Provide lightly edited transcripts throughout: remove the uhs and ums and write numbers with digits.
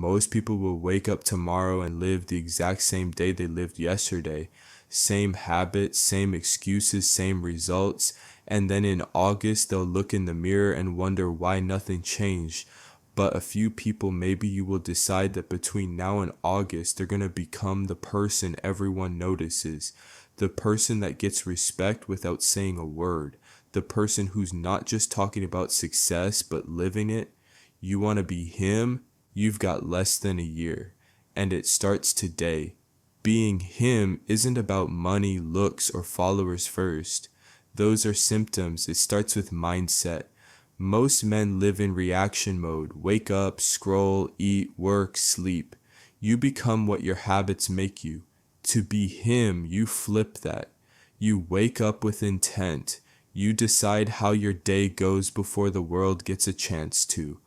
most people will wake up tomorrow and live the exact same day they lived yesterday. Same habits, same excuses, same results. And then in August, they'll look in the mirror and wonder why nothing changed. But a few people, maybe you will decide that between now and August, they're going to become the person everyone notices. The person that gets respect without saying a word. The person who's not just talking about success, but living it. You want to be him? You've got less than a year. And it starts today. Being him isn't about money, looks, or followers first. Those are symptoms. It starts with mindset. Most men live in reaction mode. Wake up, scroll, eat, work, sleep. You become what your habits make you. To be him, you flip that. You wake up with intent. You decide how your day goes before the world gets a chance to.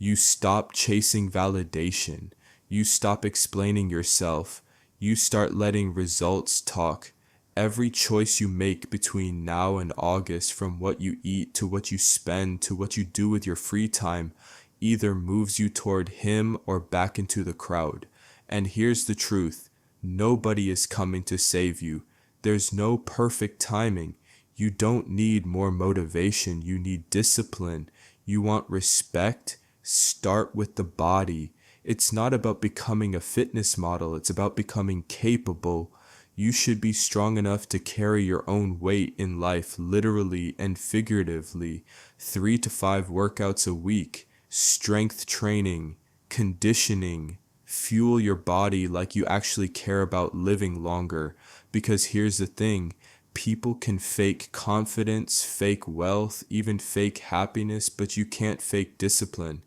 You stop chasing validation. You stop explaining yourself. You start letting results talk. Every choice you make between now and August, from what you eat to what you spend to what you do with your free time, either moves you toward him or back into the crowd. And here's the truth. Nobody is coming to save you. There's no perfect timing. You don't need more motivation. You need discipline. You want respect? Start with the body. It's not about becoming a fitness model. It's about becoming capable. You should be strong enough to carry your own weight in life, literally and figuratively. 3 to 5 workouts a week, strength training, conditioning. Fuel your body like you actually care about living longer. Because here's the thing, people can fake confidence, fake wealth, even fake happiness, but you can't fake discipline.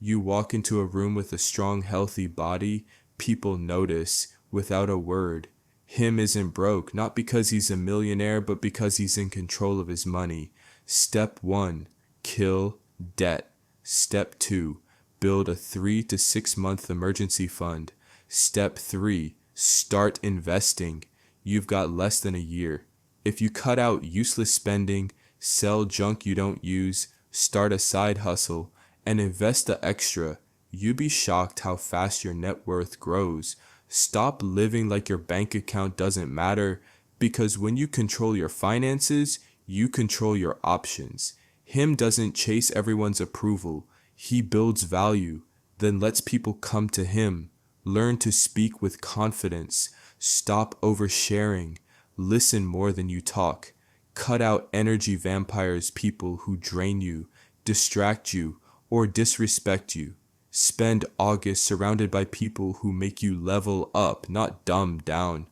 You walk into a room with a strong, healthy body, people notice without a word. Him isn't broke, not because he's a millionaire, but because he's in control of his money. Step 1, kill debt. Step 2, build a 3 to 6 month emergency fund. Step 3, start investing. You've got less than a year. If you cut out useless spending, sell junk you don't use, start a side hustle, and invest the extra, you'd be shocked how fast your net worth grows. Stop living like your bank account doesn't matter, because when you control your finances, you control your options. Him doesn't chase everyone's approval. He builds value, then lets people come to him. Learn to speak with confidence. Stop oversharing. Listen more than you talk. Cut out energy vampires, people who drain you, distract you, or disrespect you. Spend August surrounded by people who make you level up, not dumb down.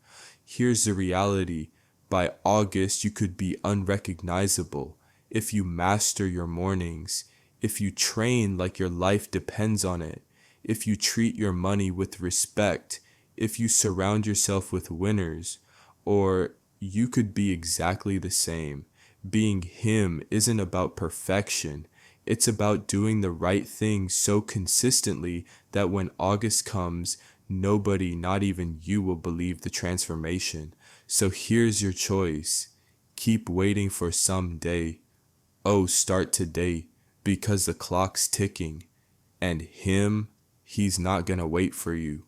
Here's the reality. By August, you could be unrecognizable if you master your mornings, if you train like your life depends on it, if you treat your money with respect, if you surround yourself with winners, or you could be exactly the same. Being him isn't about perfection. It's about doing the right thing so consistently that when August comes, nobody, not even you, will believe the transformation. So here's your choice. Keep waiting for someday. Oh, start today, because the clock's ticking. And him, he's not gonna wait for you.